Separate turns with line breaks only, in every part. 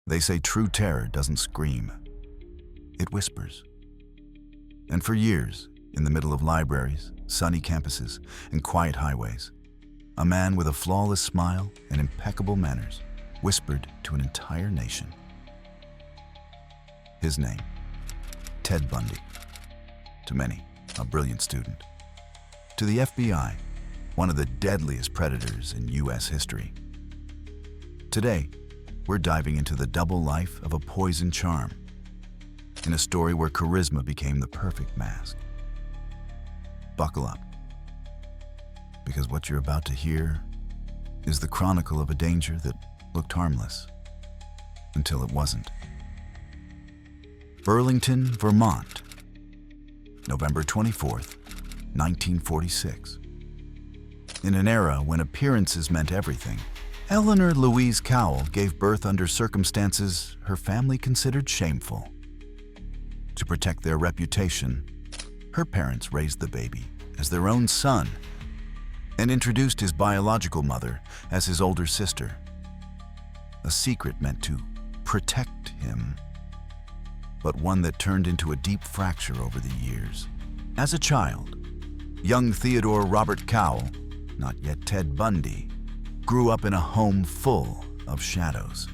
They say true terror doesn't scream. It whispers. And for years, in the middle of libraries, sunny campuses, and quiet highways, a man with a flawless smile and impeccable manners whispered to an entire nation. His name, Ted Bundy. To many, a brilliant student. To the FBI, one of the deadliest predators in U.S. history. Today, we're diving into the double life of a poison charm, in a story where charisma became the perfect mask. Buckle up, because what you're about to hear is the chronicle of a danger that looked harmless until it wasn't. Burlington, Vermont, November 24th, 1946. In an era when appearances meant everything, Eleanor Louise Cowell gave birth under circumstances her family considered shameful. To protect their reputation, her parents raised the baby as their own son and introduced his biological mother as his older sister. A secret meant to protect him, but one that turned into a deep fracture over the years. As a child, young Theodore Robert Cowell, not yet Ted Bundy, grew up in a home full of shadows.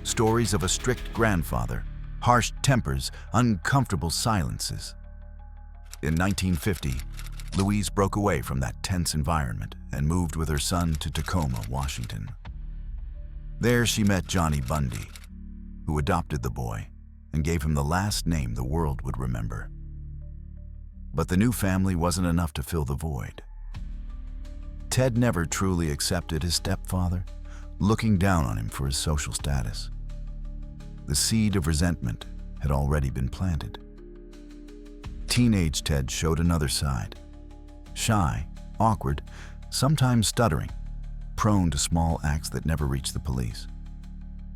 Stories of a strict grandfather, harsh tempers, uncomfortable silences. In 1950, Louise broke away from that tense environment and moved with her son to Tacoma, Washington. There she met Johnny Bundy, who adopted the boy and gave him the last name the world would remember. But the new family wasn't enough to fill the void. Ted never truly accepted his stepfather, looking down on him for his social status. The seed of resentment had already been planted. Teenage Ted showed another side. Shy, awkward, sometimes stuttering, prone to small acts that never reached the police.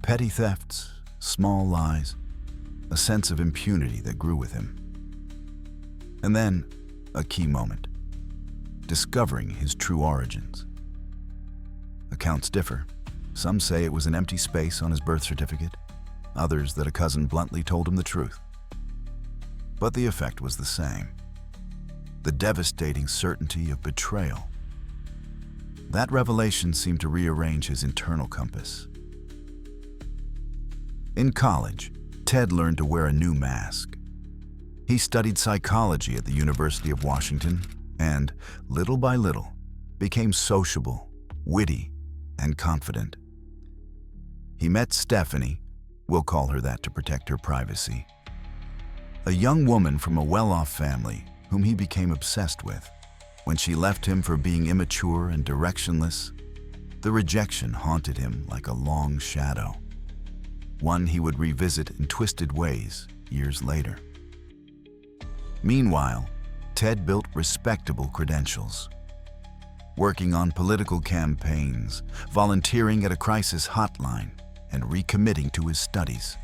Petty thefts, small lies, a sense of impunity that grew with him. And then, a key moment, discovering his true origins. Accounts differ. Some say it was an empty space on his birth certificate, others that a cousin bluntly told him the truth. But the effect was the same. The devastating certainty of betrayal. That revelation seemed to rearrange his internal compass. In college, Ted learned to wear a new mask. He studied psychology at the University of Washington and, little by little, became sociable, witty, and confident. He met Stephanie, we'll call her that to protect her privacy, a young woman from a well-off family whom he became obsessed with. When she left him for being immature and directionless, the rejection haunted him like a long shadow, one he would revisit in twisted ways years later. Meanwhile, Ted built respectable credentials, working on political campaigns, volunteering at a crisis hotline, and recommitting to his studies.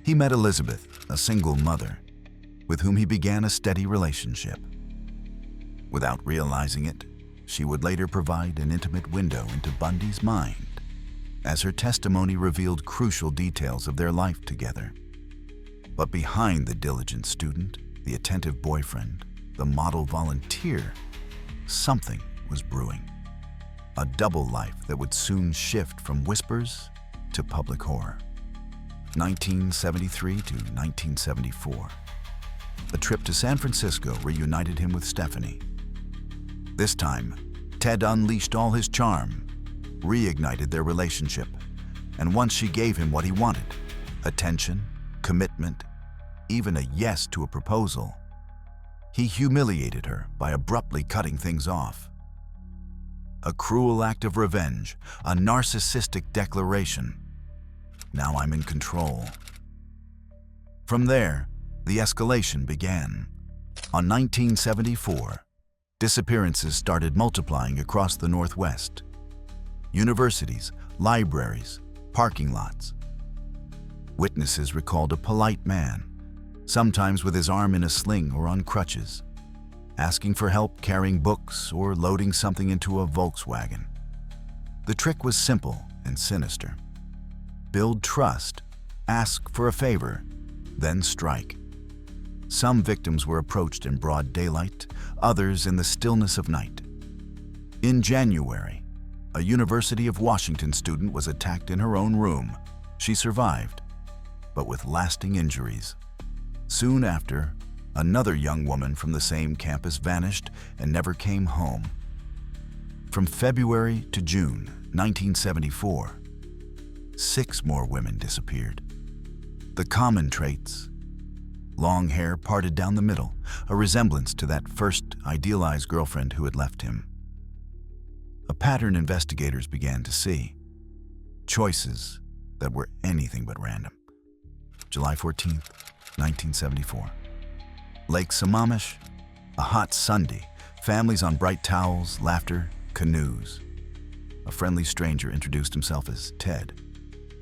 He met Elizabeth, a single mother, with whom he began a steady relationship. Without realizing it, she would later provide an intimate window into Bundy's mind, as her testimony revealed crucial details of their life together. But behind the diligent student, the attentive boyfriend, the model volunteer, something was brewing. A double life that would soon shift from whispers to public horror. 1973 to 1974. A trip to San Francisco reunited him with Stephanie. This time, Ted unleashed all his charm, reignited their relationship, and once she gave him what he wanted, attention, commitment, even a yes to a proposal, he humiliated her by abruptly cutting things off. A cruel act of revenge, a narcissistic declaration. Now I'm in control. From there, the escalation began. On 1974, disappearances started multiplying across the Northwest. Universities, libraries, parking lots. Witnesses recalled a polite man, sometimes with his arm in a sling or on crutches, asking for help carrying books or loading something into a Volkswagen. The trick was simple and sinister. build trust, ask for a favor, then strike. Some victims were approached in broad daylight, others in the stillness of night. In January, a University of Washington student was attacked in her own room. She survived, but with lasting injuries. Soon after, another young woman from the same campus vanished and never came home. From February to June 1974, 6 more women disappeared. The common traits: long hair parted down the middle, a resemblance to that first idealized girlfriend who had left him. A pattern investigators began to see: choices that were anything but random. July 14, 1974. Lake Sammamish, a hot Sunday, families on bright towels, laughter, canoes. A friendly stranger introduced himself as Ted,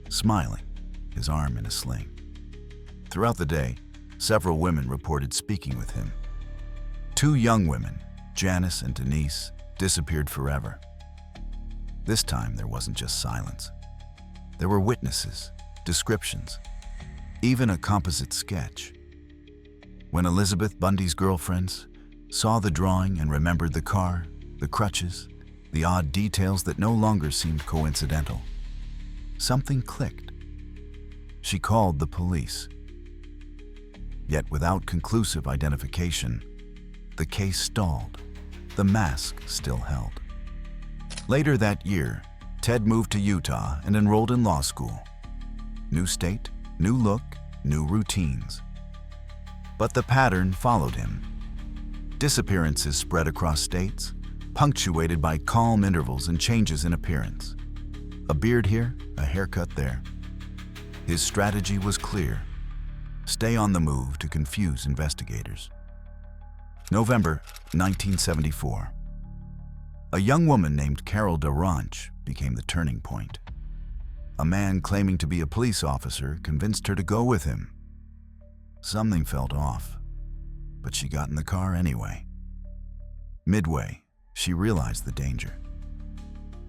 smiling, his arm in a sling. Throughout the day, several women reported speaking with him. 2 young women, Janice and Denise, disappeared forever. This time there wasn't just silence. There were witnesses, descriptions, even a composite sketch. When Elizabeth Bundy's girlfriends saw the drawing and remembered the car, the crutches, the odd details that no longer seemed coincidental, something clicked. She called the police. Yet without conclusive identification, the case stalled. The mask still held. Later that year, Ted moved to Utah and enrolled in law school. New state, new look, new routines. But the pattern followed him. Disappearances spread across states, punctuated by calm intervals and changes in appearance. A beard here, a haircut there. His strategy was clear: stay on the move to confuse investigators. November 1974. A young woman named Carol DaRonch became the turning point. A man claiming to be a police officer convinced her to go with him. Something felt off, but she got in the car anyway. Midway, she realized the danger.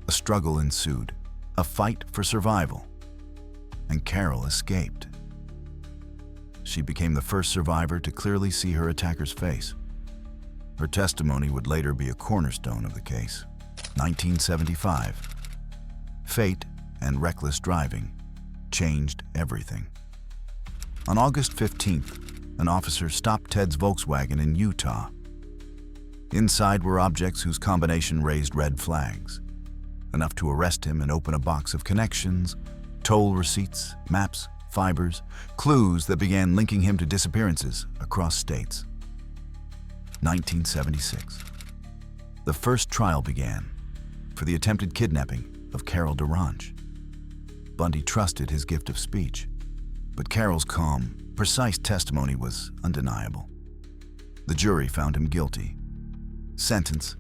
A struggle ensued, a fight for survival, and Carol escaped. She became the first survivor to clearly see her attacker's face. Her testimony would later be a cornerstone of the case. 1975. Fate and reckless driving changed everything. On August 15th, an officer stopped Ted's Volkswagen in Utah. Inside were objects whose combination raised red flags, enough to arrest him and open a box of connections, toll receipts, maps, fibers, clues that began linking him to disappearances across states. 1976. The first trial began for the attempted kidnapping of Carol DaRonch. Bundy trusted his gift of speech, but Carol's calm, precise testimony was undeniable. The jury found him guilty. Sentence: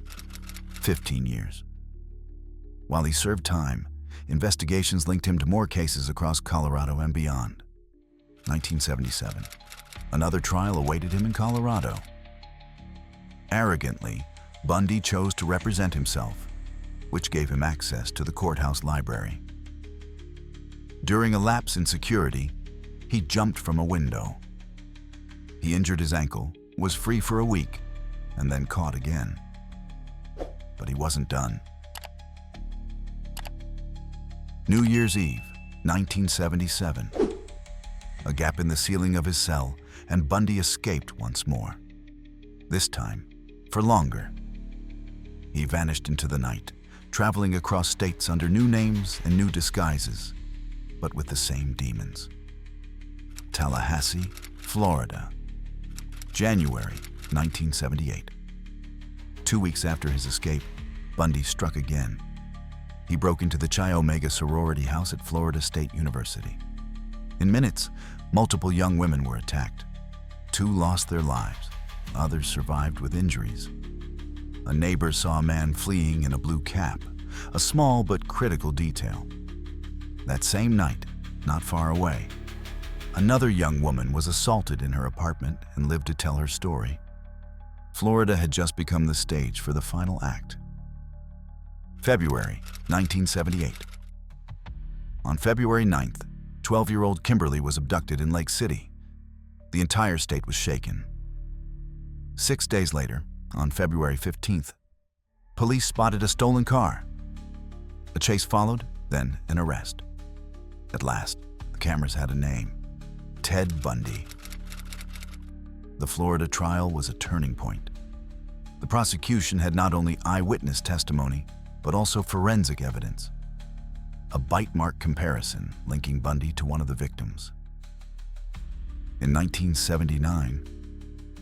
15 years. While he served time, investigations linked him to more cases across Colorado and beyond. 1977. Another trial awaited him in Colorado. Arrogantly, Bundy chose to represent himself, which gave him access to the courthouse library. During a lapse in security, he jumped from a window. He injured his ankle, was free for a week, and then caught again. But he wasn't done. New Year's Eve, 1977. A gap in the ceiling of his cell, and Bundy escaped once more. This time, for longer. He vanished into the night, traveling across states under new names and new disguises, but with the same demons. Tallahassee, Florida. January 1978. 2 weeks after his escape, Bundy struck again. He broke into the Chi Omega sorority house at Florida State University. In minutes, multiple young women were attacked. 2 lost their lives. Others survived with injuries. A neighbor saw a man fleeing in a blue cap, a small but critical detail. That same night, not far away, another young woman was assaulted in her apartment and lived to tell her story. Florida had just become the stage for the final act. February 1978. On February 9th, 12-year-old Kimberly was abducted in Lake City. The entire state was shaken. 6 days later, on February 15th, police spotted a stolen car. A chase followed, then an arrest. At last, the cameras had a name: Ted Bundy. The Florida trial was a turning point. The prosecution had not only eyewitness testimony, but also forensic evidence. A bite mark comparison linking Bundy to one of the victims. In 1979,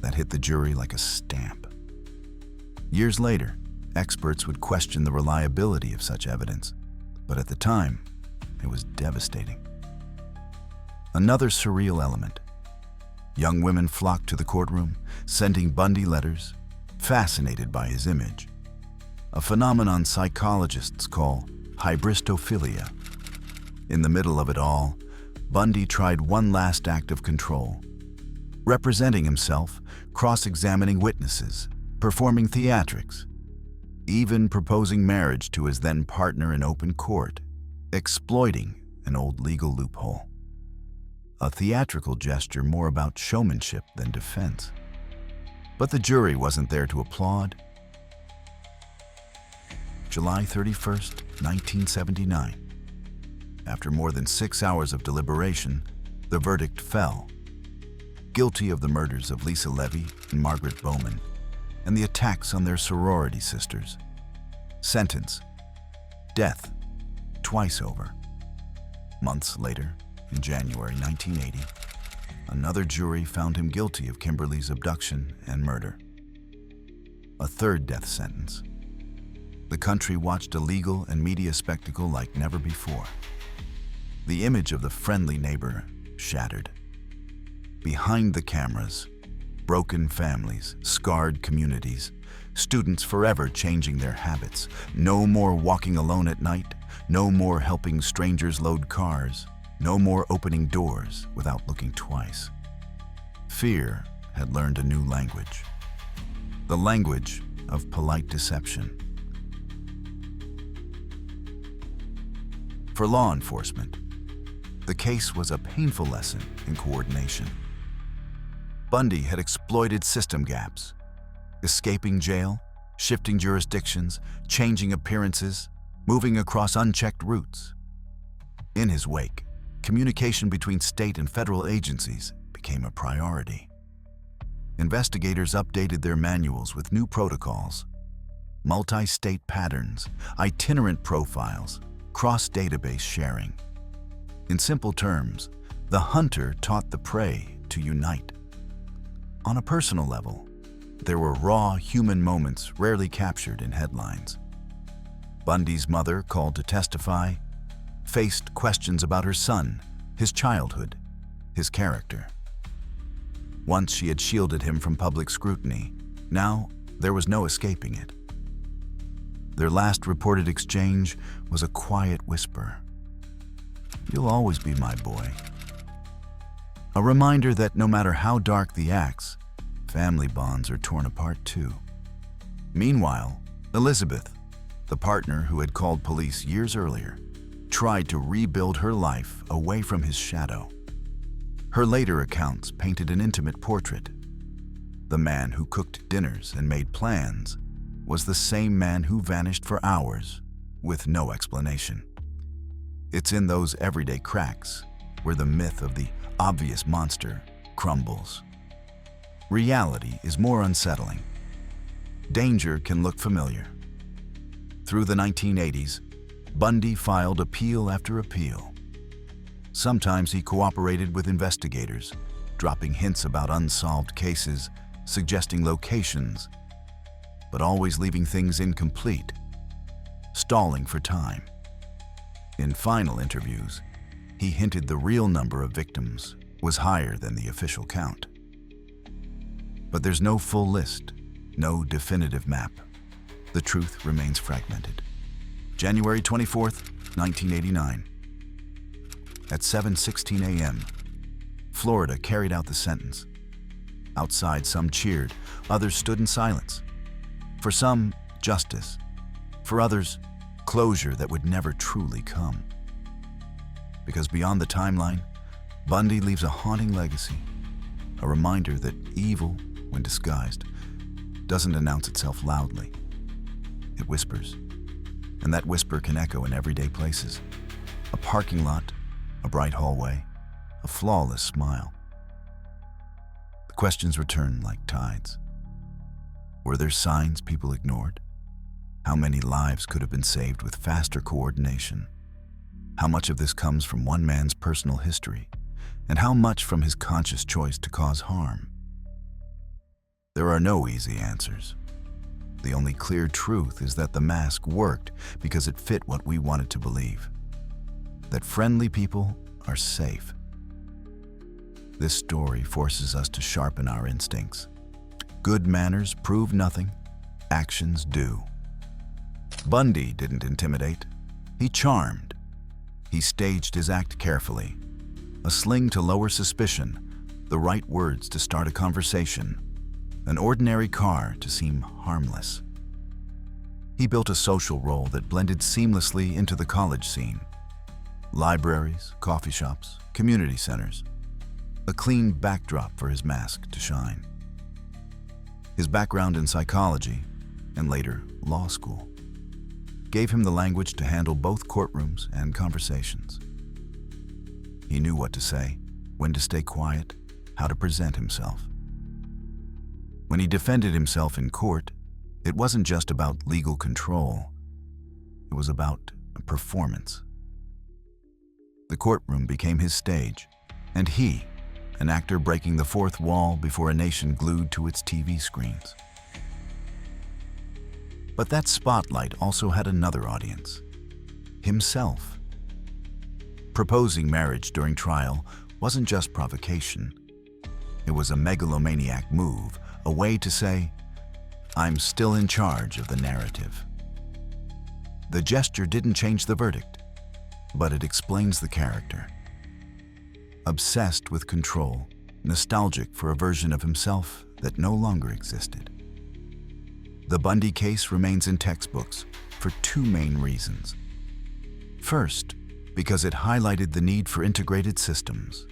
that hit the jury like a stamp. Years later, experts would question the reliability of such evidence, but at the time, it was devastating. Another surreal element. Young women flocked to the courtroom, sending Bundy letters, fascinated by his image, a phenomenon psychologists call hybristophilia. In the middle of it all, Bundy tried one last act of control, representing himself, cross-examining witnesses, performing theatrics, even proposing marriage to his then partner in open court, exploiting an old legal loophole. A theatrical gesture more about showmanship than defense. But the jury wasn't there to applaud. July 31st, 1979. After more than 6 hours of deliberation, the verdict fell. Guilty of the murders of Lisa Levy and Margaret Bowman, and the attacks on their sorority sisters. Sentence: death, twice over. Months later, in January 1980, another jury found him guilty of Kimberly's abduction and murder. A third death sentence. The country watched a legal and media spectacle like never before. The image of the friendly neighbor shattered. Behind the cameras, broken families, scarred communities, students forever changing their habits. No more walking alone at night, no more helping strangers load cars, no more opening doors without looking twice. Fear had learned a new language. The language of polite deception. For law enforcement, the case was a painful lesson in coordination. Bundy had exploited system gaps, escaping jail, shifting jurisdictions, changing appearances, moving across unchecked routes. In his wake, communication between state and federal agencies became a priority. Investigators updated their manuals with new protocols, multi-state patterns, itinerant profiles, cross-database sharing. In simple terms, the hunter taught the prey to unite. On a personal level, there were raw human moments rarely captured in headlines. Bundy's mother, called to testify, faced questions about her son, his childhood, his character. Once she had shielded him from public scrutiny, now there was no escaping it. Their last reported exchange was a quiet whisper. "You'll always be my boy." A reminder that no matter how dark the acts, family bonds are torn apart too. Meanwhile, Elizabeth, the partner who had called police years earlier, tried to rebuild her life away from his shadow. Her later accounts painted an intimate portrait. The man who cooked dinners and made plans was the same man who vanished for hours with no explanation. It's in those everyday cracks where the myth of the obvious monster crumbles. Reality is more unsettling. Danger can look familiar. Through the 1980s, Bundy filed appeal after appeal. Sometimes he cooperated with investigators, dropping hints about unsolved cases, suggesting locations, but always leaving things incomplete, stalling for time. In final interviews, he hinted the real number of victims was higher than the official count. But there's no full list, no definitive map. The truth remains fragmented. January 24th, 1989. At 7:16 a.m., Florida carried out the sentence. Outside, some cheered, others stood in silence. For some, justice. For others, closure that would never truly come. because beyond the timeline, Bundy leaves a haunting legacy, a reminder that evil, when disguised, doesn't announce itself loudly. It whispers, and that whisper can echo in everyday places. A parking lot, a bright hallway, a flawless smile. The questions return like tides. Were there signs people ignored? How many lives could have been saved with faster coordination? How much of this comes from one man's personal history, and how much from his conscious choice to cause harm? There are no easy answers. The only clear truth is that the mask worked because it fit what we wanted to believe. That friendly people are safe. This story forces us to sharpen our instincts. Good manners prove nothing, actions do. Bundy didn't intimidate, he charmed. He staged his act carefully. A sling to lower suspicion, the right words to start a conversation, an ordinary car to seem harmless. He built a social role that blended seamlessly into the college scene. Libraries, coffee shops, community centers. A clean backdrop for his mask to shine. His background in psychology, and later law school, gave him the language to handle both courtrooms and conversations. He knew what to say, when to stay quiet, how to present himself. When he defended himself in court, it wasn't just about legal control. It was about a performance. The courtroom became his stage, and he, an actor breaking the fourth wall before a nation glued to its TV screens. But that spotlight also had another audience, himself. Proposing marriage during trial wasn't just provocation. It was a megalomaniac move, a way to say, I'm still in charge of the narrative. The gesture didn't change the verdict, but it explains the character. Obsessed with control, nostalgic for a version of himself that no longer existed. The Bundy case remains in textbooks for two main reasons. First, because it highlighted the need for integrated systems.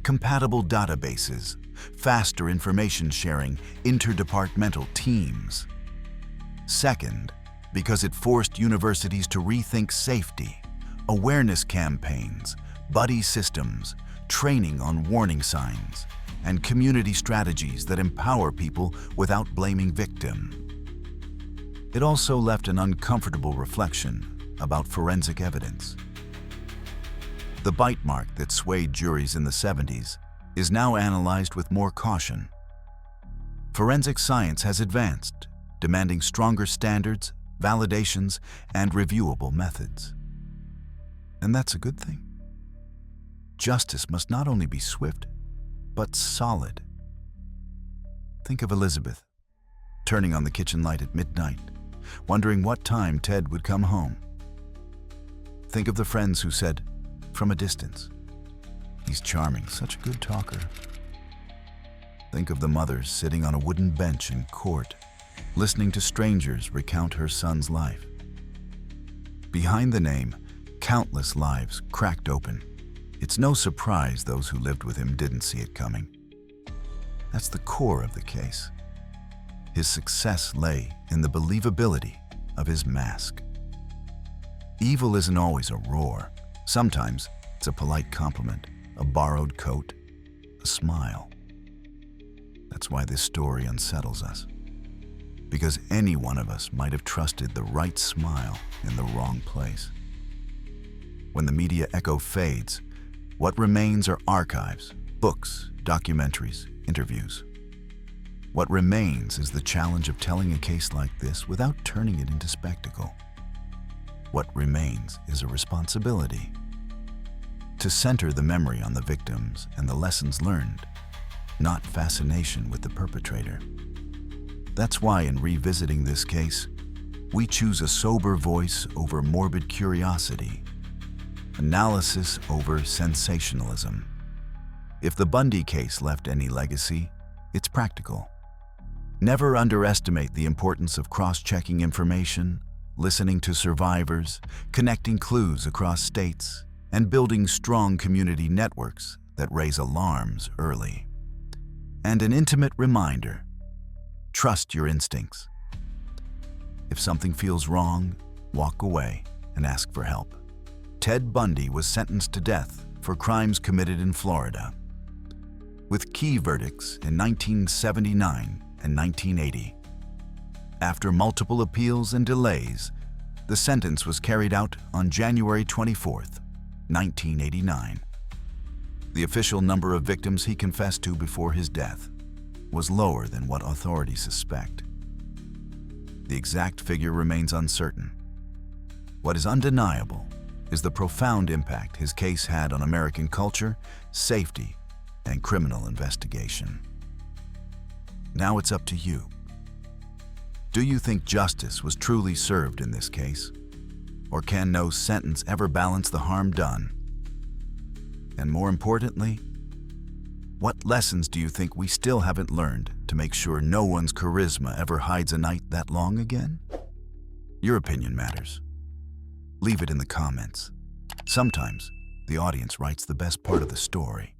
Compatible databases, faster information sharing, interdepartmental teams. Second, because it forced universities to rethink safety, awareness campaigns, buddy systems, training on warning signs, and community strategies that empower people without blaming victim. It also left an uncomfortable reflection about forensic evidence. The bite mark that swayed juries in the 70s is now analyzed with more caution. Forensic science has advanced, demanding stronger standards, validations, and reviewable methods. And that's a good thing. Justice must not only be swift, but solid. Think of Elizabeth, turning on the kitchen light at midnight, wondering what time Ted would come home. Think of the friends who said, from a distance, he's charming, such a good talker. Think of the mothers sitting on a wooden bench in court, listening to strangers recount her son's life. Behind the name, countless lives cracked open. It's no surprise those who lived with him didn't see it coming. That's the core of the case. His success lay in the believability of his mask. Evil isn't always a roar. Sometimes it's a polite compliment, a borrowed coat, a smile. That's why this story unsettles us. Because any one of us might have trusted the right smile in the wrong place. When the media echo fades, what remains are archives, books, documentaries, interviews. What remains is the challenge of telling a case like this without turning it into spectacle. What remains is a responsibility to center the memory on the victims and the lessons learned, not fascination with the perpetrator. That's why in revisiting this case, we choose a sober voice over morbid curiosity, analysis over sensationalism. If the Bundy case left any legacy, it's practical. Never underestimate the importance of cross-checking information, listening to survivors, connecting clues across states, and building strong community networks that raise alarms early. And an intimate reminder: trust your instincts. If something feels wrong, walk away and ask for help. Ted Bundy was sentenced to death for crimes committed in Florida, with key verdicts in 1979 and 1980. After multiple appeals and delays, the sentence was carried out on January 24, 1989. The official number of victims he confessed to before his death was lower than what authorities suspect. The exact figure remains uncertain. What is undeniable is the profound impact his case had on American culture, safety, and criminal investigation. Now it's up to you. Do you think justice was truly served in this case? Or can no sentence ever balance the harm done? And more importantly, what lessons do you think we still haven't learned to make sure no one's charisma ever hides a night that long again? Your opinion matters. Leave it in the comments. Sometimes the audience writes the best part of the story.